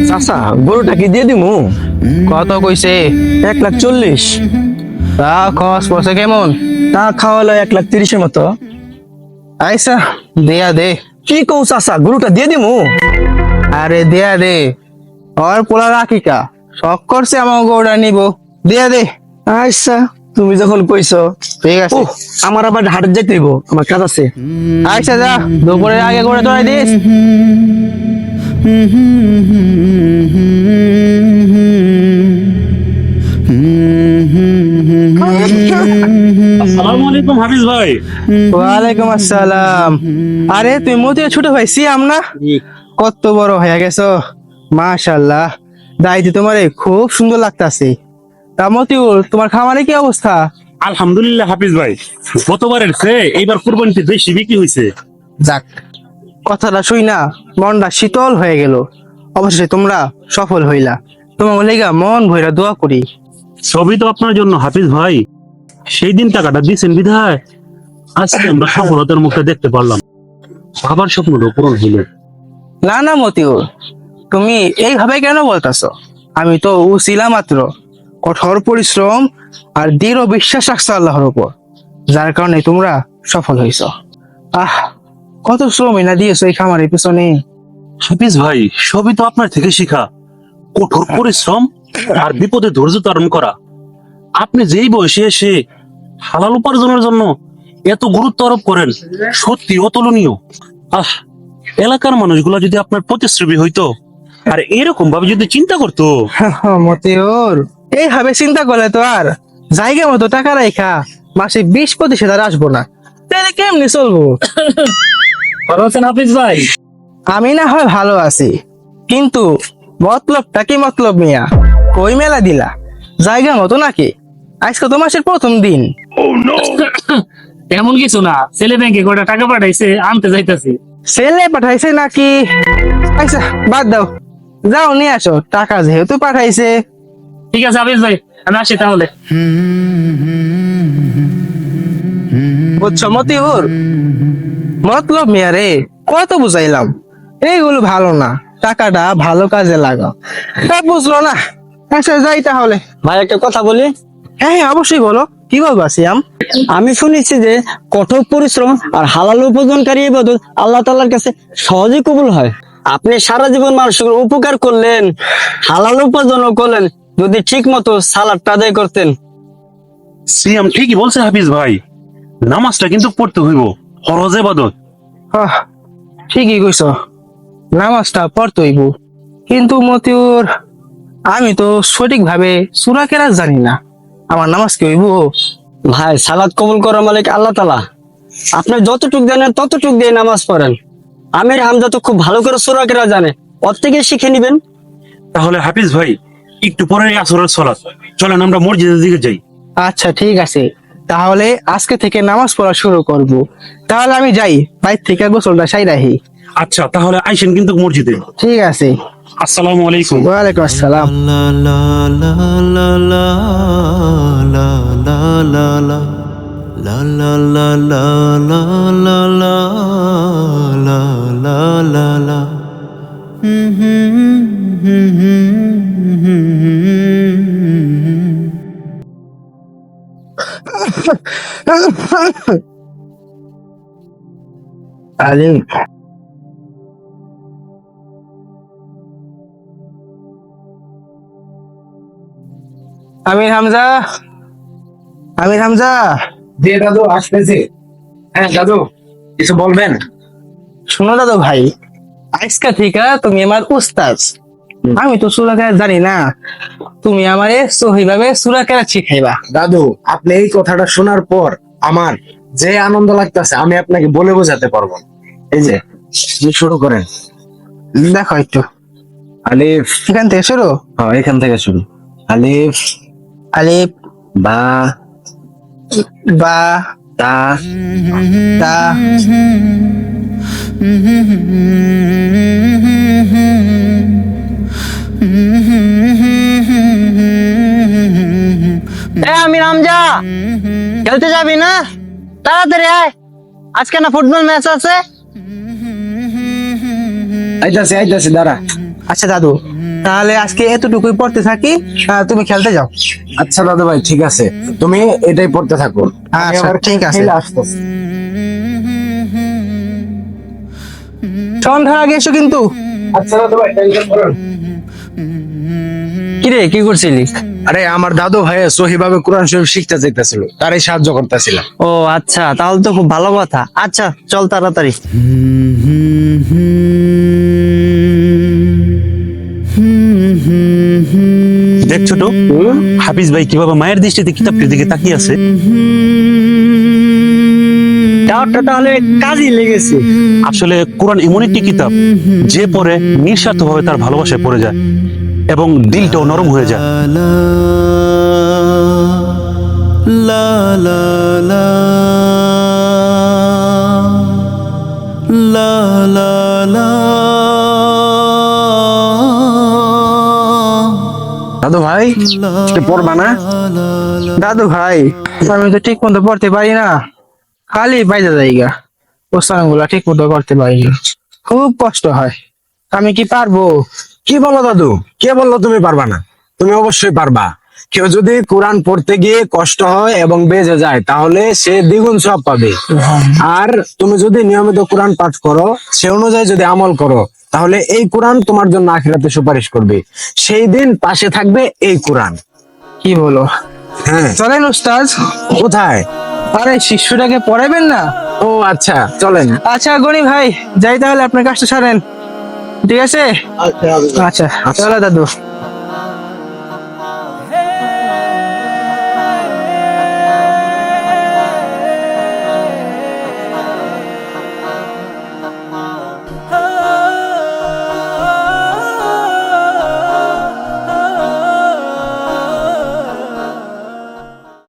চাচা গরুটা কি দিয়ে দিমু? কত কইছে? 1,40,000। তা খরচ পড়ছে কেমন? তা খাওয়ালো 1,30,000 মতো। আইসা দেয়া দে। কি কও চাচা, গরুটা দিয়ে দিমু? আরে দেয়া দে, ওর পোলা রাখি কা শখ করছে আমার গৌড়া নিব, দেয়া দে। আচ্ছা তুমি যখন কইছো। ঠিক আছে। ও আমার আবার হাটে যেতে হইব, আমার কাজ আছে। আচ্ছা যা, দুপুরের আগে করে তোরাই দিস। আসসালামু আলাইকুম হাফিজ ভাই। ওয়ালাইকুম আসসালাম। আরে তুই মতির ছোট ভাই সিয়াম না? কত বড় হয়ে গেছো, মাশাআল্লাহ। দাইতে তোমারে খুব সুন্দর লাগতাছে। তা মতিউল, তোমার খামারে কি অবস্থা? আলহামদুলিল্লাহ হাফিজ ভাই, গতবারের চেয়ে এইবার কুরবানিতে বেশি বিক্রি হয়েছে। যাক, কথাটা শুই না মনটা শীতল হয়ে গেল। অবশেষে তোমরা সফল হইলা। তোমার লেগা মন ভইরা দোয়া করি। সবই তো আপনার জন্য হাফিজ ভাই, সেই দিন টাকাটা দিয়েছেন বিধায় আজকে আমরা সফলতার মুখটা দেখতে পারলাম, বাবার স্বপ্নটা পূরণ হইল। না না মতিউল, তুমি এইভাবে কেন বলতাছো? আমি তো উছিলা মাত্র। কঠোর পরিশ্রম আর দৃঢ় বিশ্বাস রাখছো আল্লাহর উপর, যার কারণে তোমরা সফল হইছ। আহ, কত শ্রম না দিয়েছো এই খামারের পিছনে। হাফিজ ভাই, সবই তো আপনার থেকে শিখা, কঠোর পরিশ্রম আর বিপদে ধৈর্য ধারণ করা। আপনি যেই বয়সে এসে হালাল উপার্জনের জন্য এত গুরুত্ব আরোপ করেন, সত্যি অতুলনীয়। আহ, এলাকার মানুষগুলা যদি আপনার প্রতিশ্রুতি হইতো আর এরকম ভাবে যদি চিন্তা করতো। মতিউর, এইভাবে চিন্তা করলে তো আর জায়গা মতো টাকা রাখা মাসে 20% আর আসবো না, তাহলে কেমনি চলবো? ভালো আছেন হাফিজ ভাই? আমি না হয় ভালো আছি, কিন্তু মতলবটা কি মতলব মিয়া? কই মেলা দিলা, জায়গা মতো নাকি? আজকে তো মাসের প্রথম দিন। তেমন কিছু না, ছেলে ব্যাংকে কটা টাকা পাঠাইছে, আনতে যাইতাছি। ছেলে পাঠাইছে নাকি? আচ্ছা বাদ দাও, যাও নিয়ে আসো, টাকা যেহেতু পাঠাইছে। ঠিক আছে হাফিজ ভাই, আমি আসি তাহলে। বুঝছো মতিউর, মতলব মিয়া রে, কত বুঝাইলাম, এইগুলো ভালো না, টাকাটা ভালো কাজে লাগাও। তা বুঝলো না। আচ্ছা যাই তাহলে। ভাই একটা কথা বলি। হ্যাঁ হ্যাঁ, অবশ্যই বলো, কি বলবা সিয়াম? আমি শুনেছি যে কঠোর পরিশ্রম আর হালাল উপার্জনকারী ইবাদত আল্লাহ তাআলার কাছে সহজে কবুল হয়। আপনি সারা জীবন মানুষের উপকার করলেন, হালাল উপার্জনও করলেন, যদি ঠিক মতো সালাদটা আদায় করতেন। সিয়াম ঠিকই বলছে হাফিজ ভাই, নামাজটা কিন্তু পড়তে হইব, ফরজ ইবাদত। আহ, ঠিকই কইছ, নামাজটা পড়তে হইব। কিন্তু মতিউর, আমি তো সঠিকভাবে সূরা কেরাত জানি না, আমার নামাজ কি হইব? ভাই, সালাদ কবুল করার মালিক আল্লাহ তাআলা। আপনি যতটুক জানেন ততটুক দিয়ে নামাজ পড়েন। আমির হামজা তো খুব ভালো করে সূরা কেরাত জানে, ওর থেকে শিখে নিবেন। তাহলে হাফিজ ভাই, একটু পরে আসরের সালাত, চলেন আমরা মসজিদের দিকে যাই। আচ্ছা ঠিক আছে, তাহলে আজকে থেকে নামাজ পড়া শুরু করব। তাহলে আমি যাই, বাইর থেকে গোসলটা সাইরাহি। আচ্ছা তাহলে আইসেন কিন্তু মসজিদে। ঠিক আছে। আসসালামু আলাইকুম। ওয়ালাইকুম আসসালাম। আরে আমির হামজা, আমির হামজা। জি দাদু, আসতেছি। হ্যাঁ দাদু, কিছু বলবেন? শোনো দাদু ভাই, আজকা থেকে তুমি আমার উস্তাদ। আমি তো সূরা কেরাত জানি না, তুমি আমারে সহিভাবে সূরা কেরাত শিখাইবা। দাদু, আপনি এই কথাটা শোনার পর আমার যে আনন্দ লাগতেছে আমি আপনাকে বলে বোঝাতে পারবো না। এই যে আপনি শুরু করেন। দেখো একটু, আলিফ। এখান থেকে শুরু। হ্যাঁ, এখান থেকে শুরু। আলিফ, আলিফ, বা, বা, তা, তা, আমির হামজা, খেলতে যাবি না? তাড়াতাড়ি আয়, আজকে না ফুটবল ম্যাচ আছে। আইতাছি দাঁড়া। আচ্ছা দাদু, তাহলে আজকে এতটুকুই পড়তে থাকি, তুমি খেলতে যাও। আচ্ছা দাদু ভাই, ঠিক আছে, তুমি এটাই পড়তে থাকো। আমি আচ্ছা, আবার ঠিক আছে। খেলে আসতেছি। সন্ধ্যার আগে এসো কিন্তু। আচ্ছা দাদু ভাই, টেনশন করেন না। কিরে কি করছিলি? আরে আমার দাদু ভাই সহিভাবে কোরআন শরীফ শিখতে চাইতেছিল, তারই সাহায্য করতেছিলাম। ও আচ্ছা, তাহলে তো খুব ভালো কথা। আচ্ছা চল তাড়াতাড়ি। দেখ ছোট, হাফিজ ভাই কিভাবে মায়ের দৃষ্টিতে কিতাবটির দিকে তাকিয়ে আছে। দাওয়াতটা তাহলে কাজই লেগেছে। আসলে কোরআন এমন একটি কিতাব যে পড়ে নিঃস্বার্থ ভাবে তার ভালোবাসায় পড়ে যায় এবং দিলটাও নরম হয়ে যায়। দাদু ভাই, এটা পড়বা না? দাদু ভাই, আমি তো ঠিক মতো পড়তে পারি না, খালি বাইরে জায়গা প্রশ্ন গুলা ঠিক মতো করতে পারি না, খুব কষ্ট হয়। আমি কি পারবো? কি বলো দাদু, কে বললো তুমি পারবা না? তুমি অবশ্যই পারবা। কেউ যদি কোরআন পড়তে গিয়ে কষ্ট হয় এবং বেজে যায়, তাহলে সে দ্বিগুণ সওয়াব পাবে। আর তুমি যদি নিয়মিত কোরআন পাঠ করো, সে অনুযায়ী যদি আমল করো, তাহলে এই কোরআন তোমার জন্য আখিরাতে সুপারিশ করবে। সেই দিন পাশে থাকবে এই কোরআন। কি বলো? হ্যাঁ। চলেন উস্তাদ। কোথায়? আরে শিষ্যটাকে পড়াবেন না? ও আচ্ছা, চলেন। আচ্ছা গনি ভাই, যাই তাহলে, আপনার কাজটা সারেন, ঠিক আছে? আচ্ছা চলো দাদু।